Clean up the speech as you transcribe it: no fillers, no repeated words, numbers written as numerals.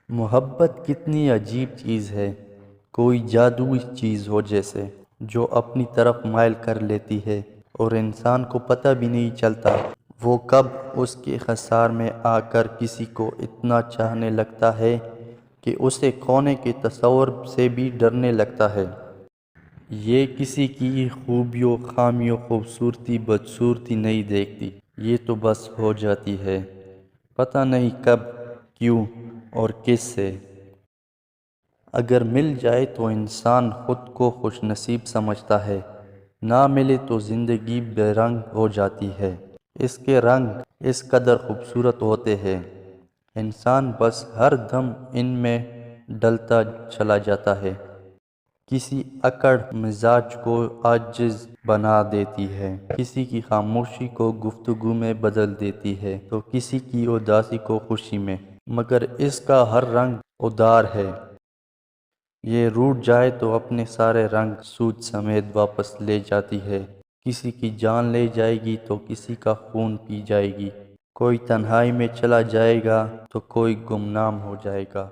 محبت کتنی عجیب چیز ہے، کوئی جادوئی چیز ہو جیسے، جو اپنی طرف مائل کر لیتی ہے اور انسان کو پتہ بھی نہیں چلتا وہ کب اس کے خسار میں آ کر کسی کو اتنا چاہنے لگتا ہے کہ اسے کھونے کے تصور سے بھی ڈرنے لگتا ہے۔ یہ کسی کی خوبیوں، خامیوں، خوبصورتی، بدصورتی نہیں دیکھتی، یہ تو بس ہو جاتی ہے، پتہ نہیں کب، کیوں اور کس سے۔ اگر مل جائے تو انسان خود کو خوش نصیب سمجھتا ہے، نہ ملے تو زندگی بے رنگ ہو جاتی ہے۔ اس کے رنگ اس قدر خوبصورت ہوتے ہیں، انسان بس ہر دم ان میں ڈلتا چلا جاتا ہے۔ کسی اکڑ مزاج کو عاجز بنا دیتی ہے، کسی کی خاموشی کو گفتگو میں بدل دیتی ہے تو کسی کی اداسی کو خوشی میں، مگر اس کا ہر رنگ ادار ہے۔ یہ روٹھ جائے تو اپنے سارے رنگ سود سمیت واپس لے جاتی ہے، کسی کی جان لے جائے گی تو کسی کا خون پی جائے گی، کوئی تنہائی میں چلا جائے گا تو کوئی گمنام ہو جائے گا۔